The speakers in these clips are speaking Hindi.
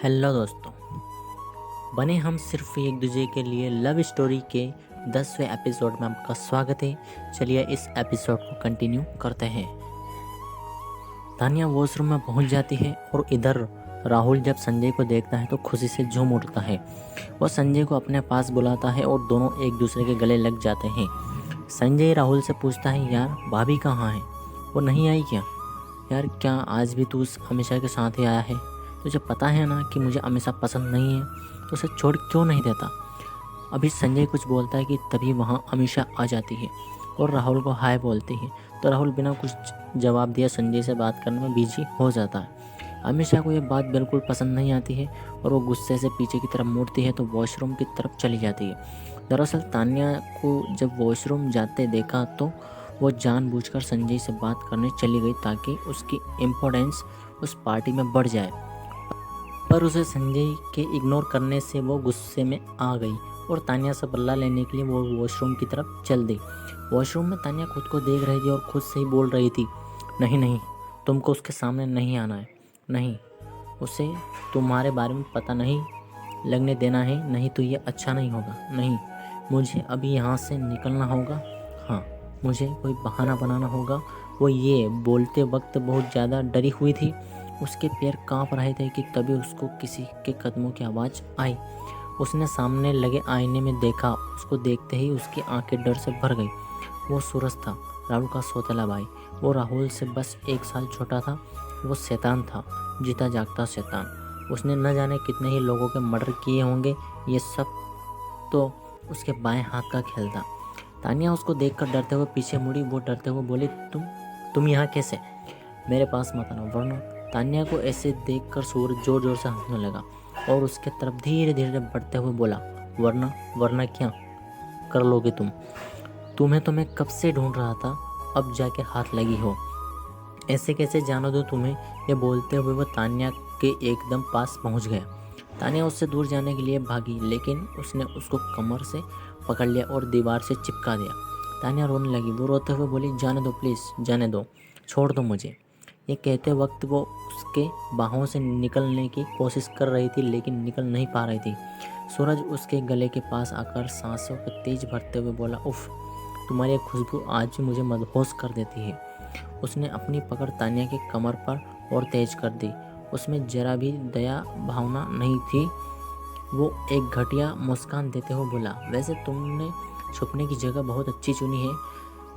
हेलो दोस्तों, बने हम सिर्फ एक दूसरे के लिए लव स्टोरी के 10वें एपिसोड में आपका स्वागत है। चलिए इस एपिसोड को कंटिन्यू करते हैं। तानिया वॉशरूम में पहुंच जाती है और इधर राहुल जब संजय को देखता है तो खुशी से झूम उठता है। वह संजय को अपने पास बुलाता है और दोनों एक दूसरे के गले लग जाते हैं। संजय राहुल से पूछता है, यार भाभी कहाँ है, वो नहीं आई क्या? यार क्या आज भी तू उस अमीषा के साथ ही आया है? तुझे पता है ना कि मुझे अमीषा पसंद नहीं है, तो उसे छोड़ क्यों नहीं देता? अभी संजय कुछ बोलता है कि तभी वहाँ अमीषा आ जाती है और राहुल को हाय बोलती है। तो राहुल बिना कुछ जवाब दिए संजय से बात करने में बिजी हो जाता है। अमीषा को यह बात बिल्कुल पसंद नहीं आती है और वो गुस्से से पीछे की तरफ मुड़ती है तो वॉशरूम की तरफ चली जाती है। दरअसल तानिया को जब वॉशरूम जाते देखा तो वो जानबूझकर संजय से बात करने चली गई ताकि उसकी इम्पोर्टेंस उस पार्टी में बढ़ जाए, पर उसे संजय के इग्नोर करने से वो गुस्से में आ गई और तानिया से बदला लेने के लिए वो वॉशरूम की तरफ चल दी। वॉशरूम में तानिया खुद को देख रही थी और खुद से ही बोल रही थी, नहीं नहीं, तुमको उसके सामने नहीं आना है, नहीं, उसे तुम्हारे बारे में पता नहीं लगने देना है, नहीं तो ये अच्छा नहीं होगा। नहीं, मुझे अभी यहाँ से निकलना होगा। हाँ, मुझे कोई बहाना बनाना होगा। वो ये बोलते वक्त बहुत ज़्यादा डरी हुई थी। उसके पैर कांप रहे थे कि तभी उसको किसी के कदमों की आवाज़ आई। उसने सामने लगे आईने में देखा। उसको देखते ही उसकी आंखें डर से भर गई। वो सूरज था, राहुल का सौतेला भाई। वो राहुल से बस 1 साल छोटा था। वो शैतान था, जीता जागता शैतान। उसने न जाने कितने ही लोगों के मर्डर किए होंगे। ये सब तो उसके बाएं हाथ का खेल था। तानिया उसको देखकर डरते हुए पीछे मुड़ी। वो डरते हुए बोली, तुम यहाँ कैसे? मेरे पास मत आना वरना। तानिया को ऐसे देखकर सूरज जोर जोर से हंसने लगा और उसके तरफ धीरे धीरे बढ़ते हुए बोला, वरना? वरना क्या कर लोगे तुम? तुम्हें तो मैं कब से ढूंढ रहा था, अब जाके हाथ लगी हो। ऐसे कैसे जानो दो तुम्हें? ये बोलते हुए वो तानिया के एकदम पास पहुंच गया। तानिया उससे दूर जाने के लिए भागी, लेकिन उसने उसको कमर से पकड़ लिया और दीवार से चिपका दिया। तानिया रोने लगी। वो रोते हुए बोली, जाने दो प्लीज़, जाने दो, छोड़ दो मुझे। ये कहते वक्त वो उसके बाहों से निकलने की कोशिश कर रही थी, लेकिन निकल नहीं पा रही थी। सूरज उसके गले के पास आकर सांसों को तेज भरते हुए बोला, उफ, तुम्हारी खुशबू आज भी मुझे मदहोश कर देती है। उसने अपनी पकड़ तानिया की कमर पर और तेज कर दी। उसमें जरा भी दया भावना नहीं थी। वो एक घटिया मुस्कान देते हुए बोला, वैसे तुमने छुपने की जगह बहुत अच्छी चुनी है।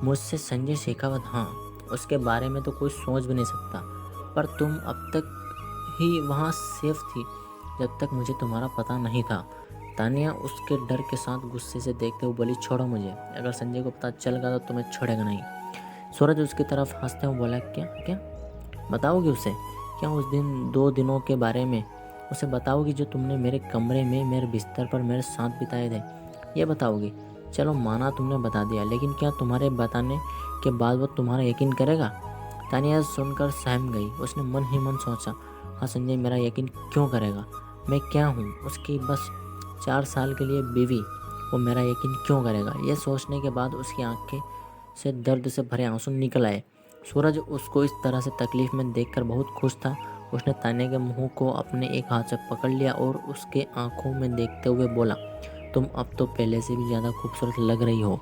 मुझसे संजय शेखावत, हाँ, उसके बारे में तो कोई सोच भी नहीं सकता, पर तुम अब तक ही वहाँ सेफ थी जब तक मुझे तुम्हारा पता नहीं था। तानिया उसके डर के साथ गुस्से से देखते हुए बोली, छोड़ो मुझे, अगर संजय को पता चल गया तो तुम्हें छोड़ेगा नहीं। सूरज उसकी तरफ हंसते हुए बोला, क्या क्या बताओगी उसे? क्या उस दिन 2 दिनों के बारे में उसे बताओगी जो तुमने मेरे कमरे में मेरे बिस्तर पर मेरे साथ बिताए थे? ये बताओगी? चलो माना तुमने बता दिया, लेकिन क्या तुम्हारे बताने के बाद वो तुम्हारा यकीन करेगा? तानिया सुनकर सहम गई। उसने मन ही मन सोचा, हाँ, संजय मेरा यकीन क्यों करेगा? मैं क्या हूँ, उसकी बस 4 साल के लिए बीवी, वो मेरा यकीन क्यों करेगा? यह सोचने के बाद उसकी आंखें से दर्द से भरे आंसू निकल आए। सूरज उसको इस तरह से तकलीफ में देखकर बहुत खुश था। उसने तानिया के मुंह को अपने एक हाथ से पकड़ लिया और उसके आंखों में देखते हुए बोला, तुम अब तो पहले से भी ज़्यादा खूबसूरत लग रही हो।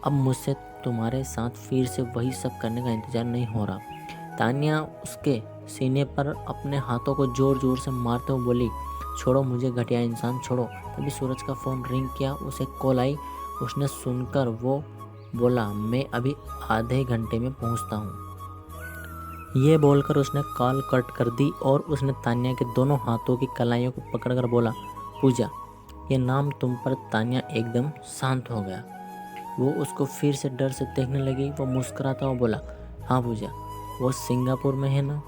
अब मुझसे तुम्हारे साथ फिर से वही सब करने का इंतज़ार नहीं हो रहा। तानिया उसके सीने पर अपने हाथों को जोर जोर से मारते हुए बोली, छोड़ो मुझे घटिया इंसान, छोड़ो। तभी सूरज का फ़ोन रिंग किया। उसे कॉल आई। उसने सुनकर वो बोला, मैं अभी आधे घंटे में पहुंचता हूं। ये बोलकर उसने कॉल कट कर दी और उसने तानिया के दोनों हाथों की कलाइयों को पकड़कर बोला, पूजा, ये नाम तुम पर। तानिया एकदम शांत हो गया। वो उसको फिर से डर से देखने लगी। वो मुस्कुराता हुआ बोला, हाँ पूजा, वो सिंगापुर में है ना?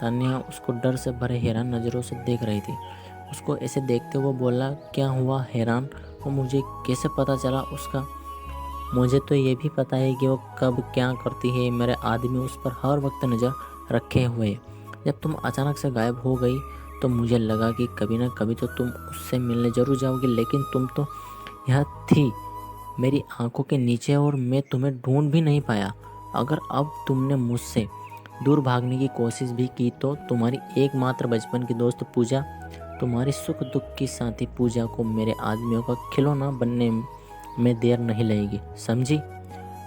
तानिया उसको डर से भरे हैरान नज़रों से देख रही थी। उसको ऐसे देखते हुए बोला, क्या हुआ हैरान? वो मुझे कैसे पता चला उसका? मुझे तो ये भी पता है कि वो कब क्या करती है। मेरे आदमी उस पर हर वक्त नज़र रखे हुए। जब तुम अचानक से गायब हो गई तो मुझे लगा कि कभी ना कभी तो तुम उससे मिलने ज़रूर जाओगी, लेकिन तुम तो यहाँ थी मेरी आंखों के नीचे और मैं तुम्हें ढूंढ भी नहीं पाया। अगर अब तुमने मुझसे दूर भागने की कोशिश भी की तो तुम्हारी एकमात्र बचपन की दोस्त पूजा तुम्हारी सुख दुख की साथी पूजा को मेरे आदमियों का खिलौना बनने में देर नहीं लगेगी, समझी।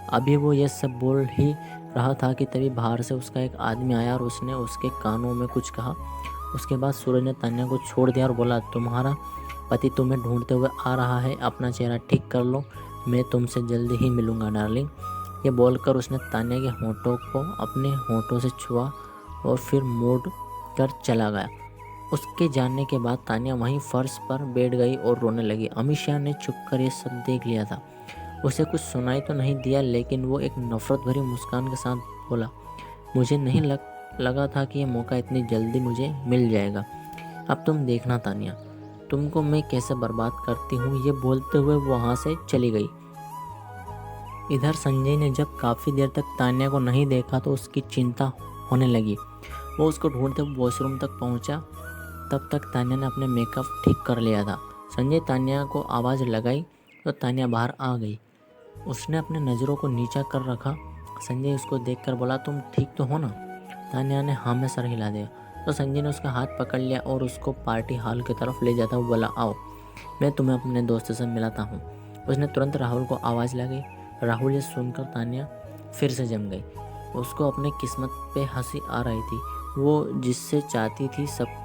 अभी वो ये सब बोल ही रहा था कि तभी बाहर से उसका एक आदमी आया और उसने उसके कानों में कुछ कहा। उसके बाद सूरज ने तान्या को छोड़ दिया और बोला, तुम्हारा पति तुम्हें ढूंढते हुए आ रहा है, अपना चेहरा ठीक कर लो, मैं तुमसे जल्दी ही मिलूंगा डार्लिंग। ये बोलकर उसने तान्या के होंठों को अपने होंठों से छुआ और फिर मोड़ कर चला गया। उसके जाने के बाद तान्या वहीं फर्श पर बैठ गई और रोने लगी। अमीषा ने छुपकर ये सब देख लिया था। उसे कुछ सुनाई तो नहीं दिया, लेकिन वो एक नफरत भरी मुस्कान के साथ बोला, मुझे नहीं लगा था कि ये मौका इतनी जल्दी मुझे मिल जाएगा। अब तुम देखना तान्या, तुमको मैं कैसे बर्बाद करती हूँ। ये बोलते हुए वो वहाँ से चली गई। इधर संजय ने जब काफ़ी देर तक तान्या को नहीं देखा तो उसकी चिंता होने लगी। वो उसको ढूंढते हुए वॉशरूम तक पहुँचा। तब तक तान्या ने अपने मेकअप ठीक कर लिया था। संजय तान्या को आवाज़ लगाई तो तान्या बाहर आ गई। उसने अपने नज़रों को नीचा कर रखा। संजय उसको देखकर बोला, तुम ठीक तो हो ना। तान्या ने हाँ में सर हिला दिया। तो संजय ने उसका हाथ पकड़ लिया और उसको पार्टी हॉल की तरफ ले जाता हुआ बोला, आओ मैं तुम्हें अपने दोस्त से मिलाता हूँ। उसने तुरंत राहुल को आवाज़ लगाई। राहुल ये सुनकर तान्या फिर से जम गई। उसको अपने किस्मत पे हंसी आ रही थी। वो जिससे चाहती थी सब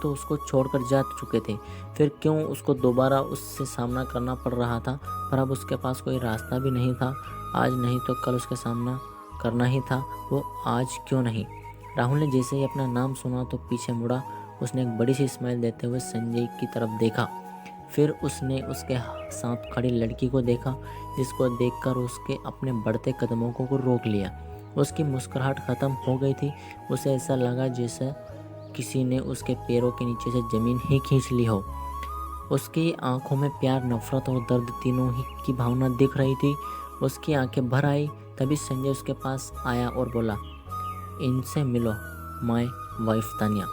तो उसको छोड़कर जा चुके थे, फिर क्यों उसको दोबारा उससे सामना करना पड़ रहा था। पर अब उसके पास कोई रास्ता भी नहीं था। आज नहीं तो कल उसका सामना करना ही था, वो आज क्यों नहीं। राहुल ने जैसे ही अपना नाम सुना तो पीछे मुड़ा। उसने एक बड़ी सी स्माइल देते हुए संजय की तरफ देखा। फिर उसने उसके साथ खड़ी लड़की को देखा, जिसको देखकर उसके अपने बढ़ते कदमों को रोक लिया। उसकी मुस्कुराहट ख़त्म हो गई थी। उसे ऐसा लगा जैसे किसी ने उसके पैरों के नीचे से ज़मीन ही खींच ली हो। उसकी आंखों में प्यार, नफरत और दर्द तीनों ही की भावना दिख रही थी। उसकी आंखें भर आई। तभी संजय उसके पास आया और बोला, इनसे मिलो, माय वाइफ तान्या।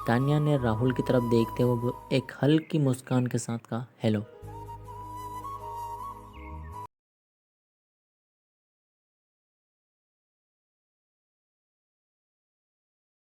तान्या ने राहुल की तरफ देखते हुए एक हल्की मुस्कान के साथ कहा, हेलो।